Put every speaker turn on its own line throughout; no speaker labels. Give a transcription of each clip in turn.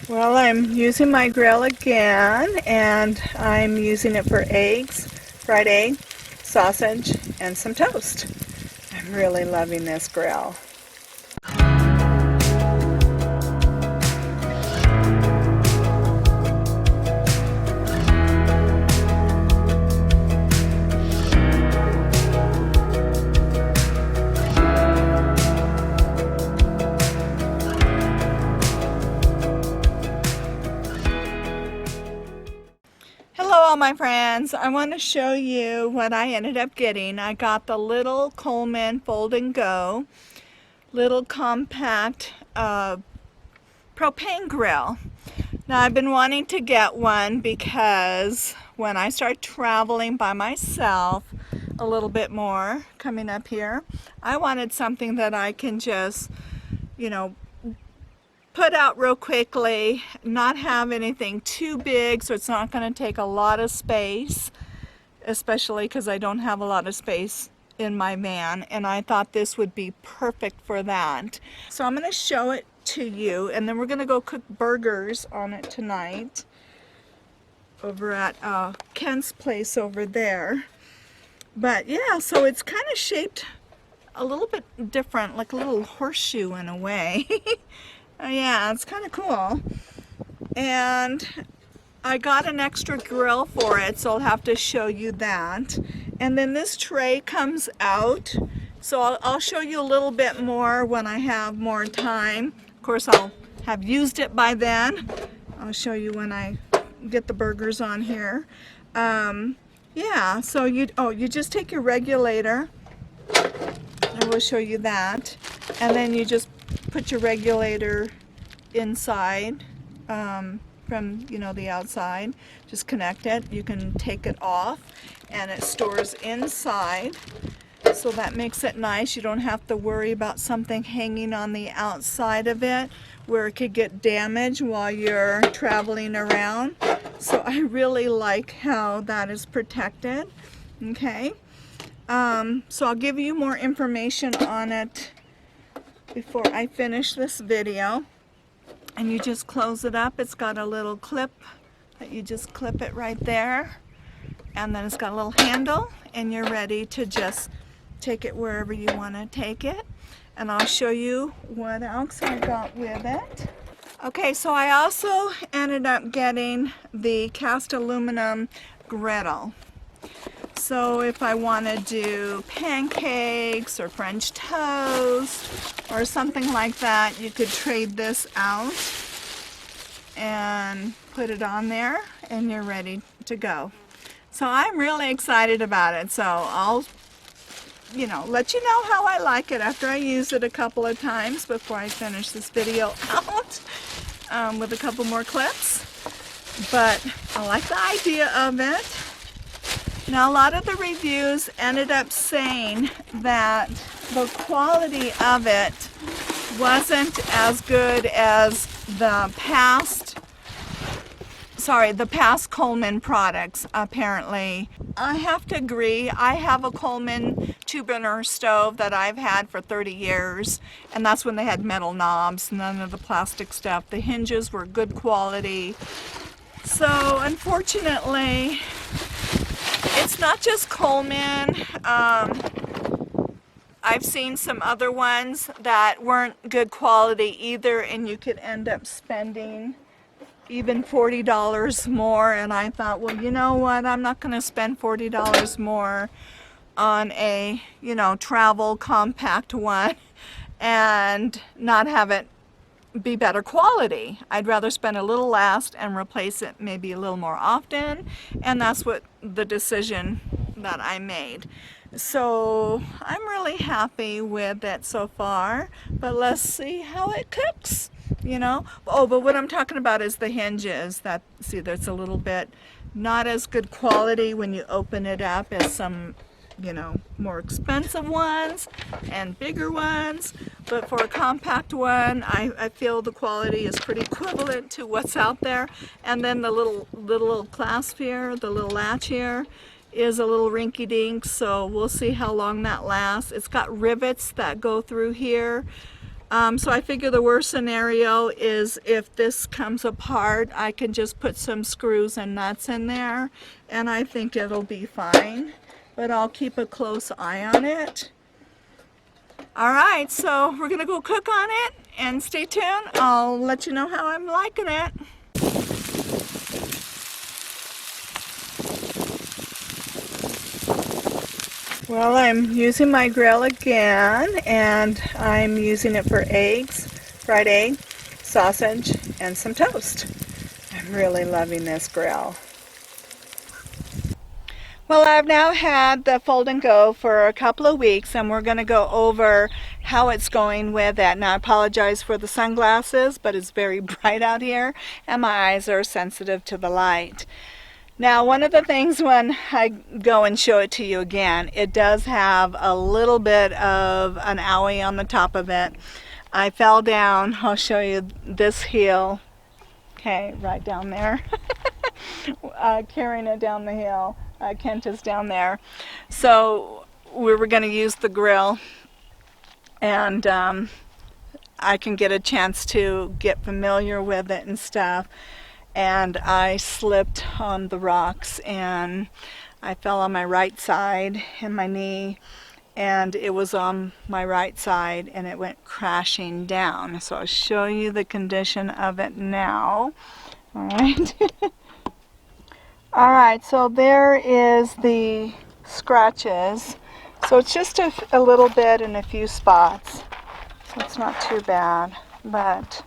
Well, I'm using my grill again, and I'm using it for eggs, fried egg, sausage, and some toast. I'm really loving this grill. Hello all my friends, I want to show you what I ended up getting. I got the little Coleman fold and go, little compact propane grill. Now I've been wanting to get one because when I start traveling by myself a little bit more coming up here, I wanted something that I can just, put out real quickly, not have anything too big so it's not going to take a lot of space, especially because I don't have a lot of space in my van, and I thought this would be perfect for that. So I'm going to show it to you, and then we're going to go cook burgers on it tonight over at Ken's place over there. But yeah, so it's kind of shaped a little bit different, like a little horseshoe in a way. Yeah, it's kind of cool. And I got an extra grill for it, so I'll have to show you that. And then this tray comes out, so I'll show you a little bit more when I have more time. Of course, I'll have used it by then. I'll show you when I get the burgers on here. Yeah, so you just take your regulator, I will show you that, and then you just put your regulator inside from the outside. Just connect it. You can take it off and it stores inside, so that makes it nice. You don't have to worry about something hanging on the outside of it where it could get damaged while you're traveling around. So I really like how that is protected. Okay, so I'll give you more information on it before I finish this video. And you just close it up. It's got a little clip that you just clip it right there, and then it's got a little handle, and you're ready to just take it wherever you want to take it. And I'll show you what else I got with it. Okay, so I also ended up getting the cast aluminum griddle. So if I want to do pancakes or French toast or something like that, you could trade this out and put it on there, and you're ready to go. So I'm really excited about it. So I'll let you know how I like it after I use it a couple of times before I finish this video out with a couple more clips. But I like the idea of it. Now, a lot of the reviews ended up saying that the quality of it wasn't as good as the past Coleman products, apparently. I have to agree. I have a Coleman two-burner stove that I've had for 30 years, and that's when they had metal knobs, none of the plastic stuff. The hinges were good quality. So, unfortunately, it's not just Coleman. I've seen some other ones that weren't good quality either, and you could end up spending even $40 more. And I thought, well, you know what? I'm not going to spend $40 more on a, travel compact one and not have it be better quality. I'd rather spend a little less and replace it maybe a little more often, and that's what the decision that I made. So I'm really happy with it so far, but let's see how it cooks, Oh, but what I'm talking about is the hinges. That's a little bit not as good quality when you open it up as some more expensive ones and bigger ones, but for a compact one, I feel the quality is pretty equivalent to what's out there. And then the little clasp here, the little latch here, is a little rinky-dink, so we'll see how long that lasts. It's got rivets that go through here. So I figure the worst scenario is if this comes apart, I can just put some screws and nuts in there, and I think it'll be fine. But I'll keep a close eye on it. Alright, so we're gonna go cook on it, and stay tuned. I'll let you know how I'm liking it. Well, I'm using my grill again, and I'm using it for eggs, fried egg, sausage, and some toast. I'm really loving this grill. Well, I've now had the Fold and Go for a couple of weeks, and we're going to go over how it's going with it. Now, I apologize for the sunglasses, but it's very bright out here, and my eyes are sensitive to the light. Now, one of the things when I go and show it to you again, it does have a little bit of an owie on the top of it. I fell down. I'll show you this heel. Okay, right down there. Carrying it down the hill. Kent is down there. So we were going to use the grill, and I can get a chance to get familiar with it and stuff. And I slipped on the rocks, and I fell on my right side and my knee, and it was on my right side, and it went crashing down. So I'll show you the condition of it now. All right. All right, so there is the scratches. So it's just a little bit in a few spots. So it's not too bad, but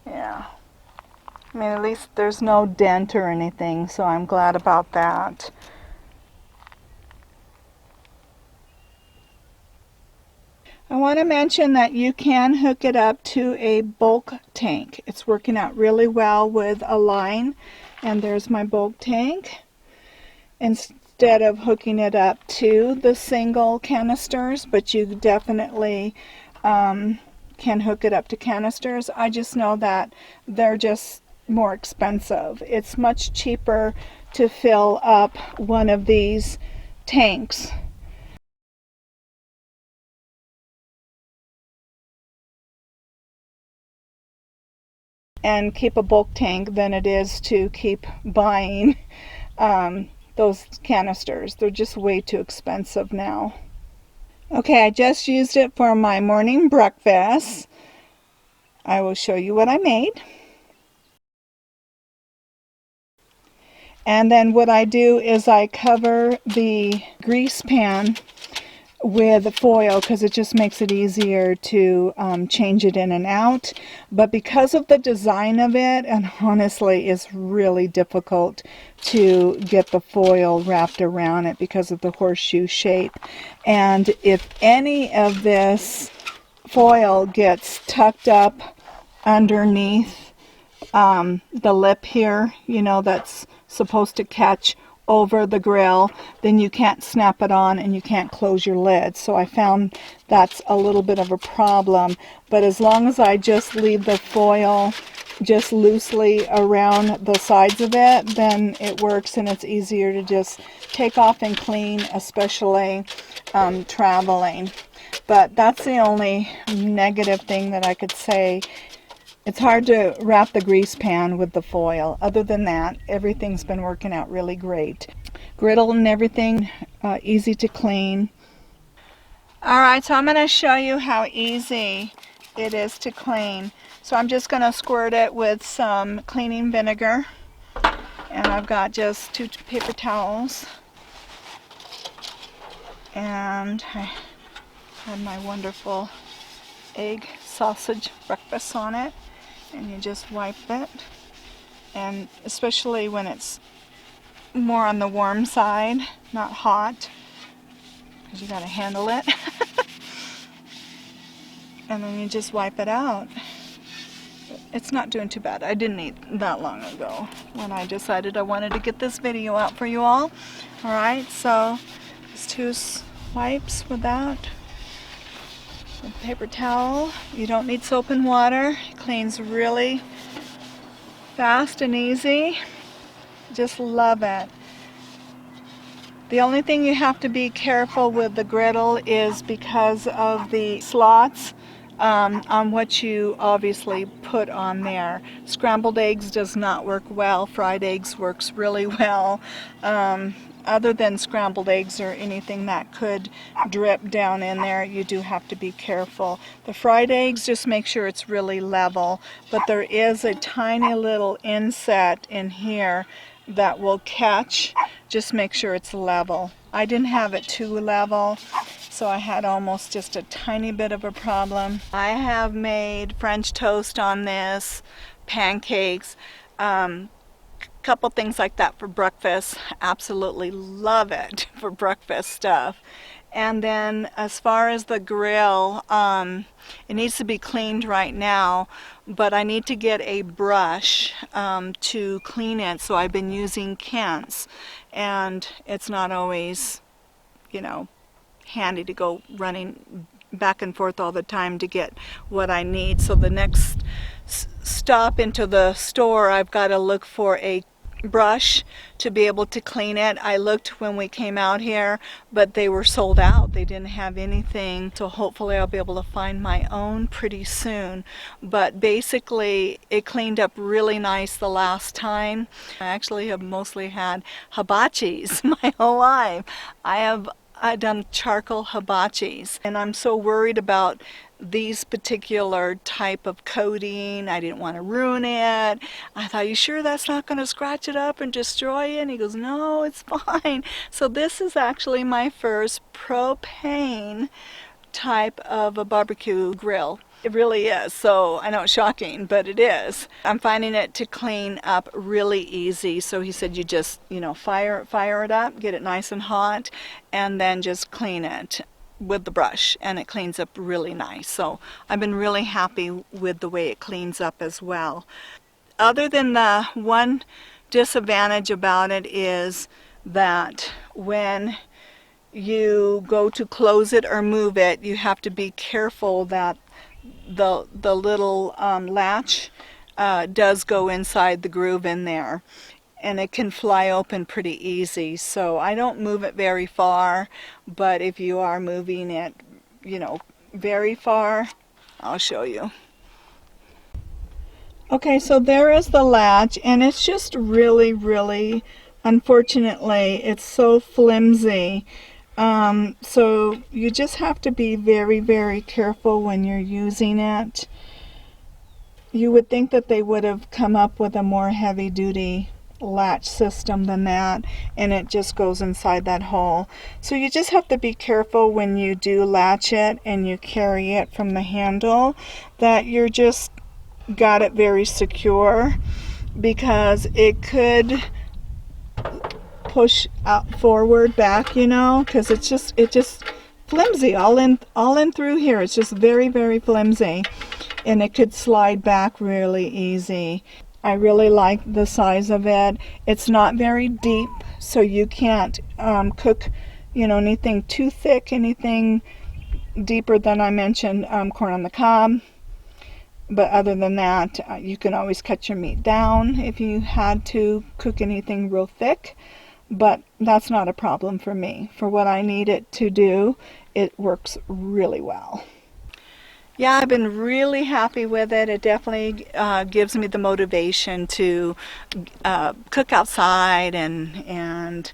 yeah. I mean, at least there's no dent or anything, so I'm glad about that. I want to mention that you can hook it up to a bulk tank. It's working out really well with a line, and there's my bulk tank. Instead of hooking it up to the single canisters, but you definitely can hook it up to canisters. I just know that they're just more expensive. It's much cheaper to fill up one of these tanks and keep a bulk tank than it is to keep buying those canisters. They're just way too expensive now. Okay, I just used it for my morning breakfast. I will show you what I made. And then what I do is I cover the grease pan with foil because it just makes it easier to change it in and out. But because of the design of it, and honestly it's really difficult to get the foil wrapped around it because of the horseshoe shape. And if any of this foil gets tucked up underneath the lip here, you know, that's supposed to catch over the grill, then you can't snap it on and you can't close your lid. So I found that's a little bit of a problem. But as long as I just leave the foil just loosely around the sides of it, then it works, and it's easier to just take off and clean, especially traveling. But that's the only negative thing that I could say. It's hard to wrap the grease pan with the foil. Other than that, everything's been working out really great. Griddle and everything, easy to clean. Alright, so I'm going to show you how easy it is to clean. So I'm just going to squirt it with some cleaning vinegar. And I've got just 2 paper towels. And I had my wonderful egg sausage breakfast on it. And you just wipe it, and especially when it's more on the warm side, not hot, because you got to handle it. And then you just wipe it out. It's not doing too bad. I didn't eat that long ago when I decided I wanted to get this video out for you all. Alright, so just 2 wipes with that. A paper towel. You don't need soap and water. It cleans really fast and easy. Just love it. The only thing you have to be careful with the griddle is because of the slots. on what you obviously put on there. Scrambled eggs does not work well. Fried eggs works really well. Other than scrambled eggs or anything that could drip down in there, you do have to be careful. The fried eggs, just make sure it's really level, but there is a tiny little inset in here that will catch. Just make sure it's level. I didn't have it too level, so I had almost just a tiny bit of a problem. I have made French toast on this, pancakes, couple things like that for breakfast. Absolutely love it for breakfast stuff. And then as far as the grill, it needs to be cleaned right now, but I need to get a brush to clean it, so I've been using Kent's, and it's not always, you know, handy to go running back and forth all the time to get what I need. So the next stop into the store, I've got to look for a brush to be able to clean it. I looked when we came out here, but they were sold out. They didn't have anything, so hopefully I'll be able to find my own pretty soon. But basically it cleaned up really nice the last time. I actually have mostly had hibachis my whole life. I've done charcoal hibachis, and I'm so worried about these particular type of coating. I didn't want to ruin it. I thought, you sure that's not going to scratch it up and destroy it? And he goes, no, it's fine. So this is actually my first propane type of a barbecue grill. It really is. So I know it's shocking, but it is. I'm finding it to clean up really easy. So he said, you just, fire it up, get it nice and hot, and then just clean it with the brush, and it cleans up really nice. So I've been really happy with the way it cleans up as well. Other than the one disadvantage about it is that when you go to close it or move it, you have to be careful that the little latch does go inside the groove in there, and it can fly open pretty easy. So I don't move it very far, but if you are moving it, very far, I'll show you. Okay, so there is the latch, and it's just really, really, unfortunately, it's so flimsy. So you just have to be very, very careful when you're using it. You would think that they would have come up with a more heavy-duty latch system than that, and it just goes inside that hole. So you just have to be careful when you do latch it and you carry it from the handle, that you're just got it very secure, because it could push out forward back, because it's just flimsy all in through here. It's just very, very flimsy, and it could slide back really easy. I really like the size of it. It's not very deep, so you can't cook, anything too thick, anything deeper than I mentioned, corn on the cob. But other than that, you can always cut your meat down if you had to cook anything real thick. But that's not a problem for me. For what I need it to do, it works really well. Yeah, I've been really happy with it. It definitely gives me the motivation to cook outside, and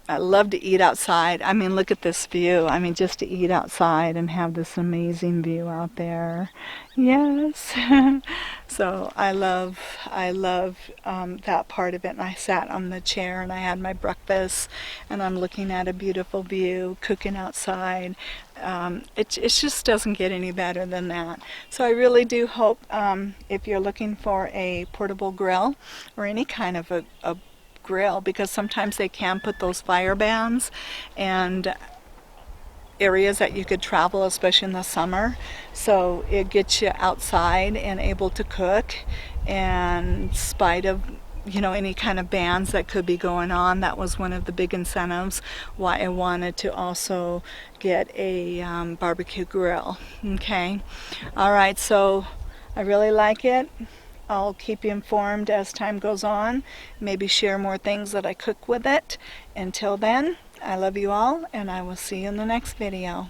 I love to eat outside. I mean, look at this view. I mean, just to eat outside and have this amazing view out there. Yes. So I love that part of it. And I sat on the chair and I had my breakfast, and I'm looking at a beautiful view, cooking outside. It just doesn't get any better than that. So I really do hope if you're looking for a portable grill or any kind of a grill, because sometimes they can put those fire bans and areas that you could travel, especially in the summer, so it gets you outside and able to cook, and in spite of any kind of bans that could be going on. That was one of the big incentives why I wanted to also get a barbecue grill. Okay, all right, so I really like it. I'll keep you informed as time goes on, maybe share more things that I cook with it. Until then, I love you all, and I will see you in the next video.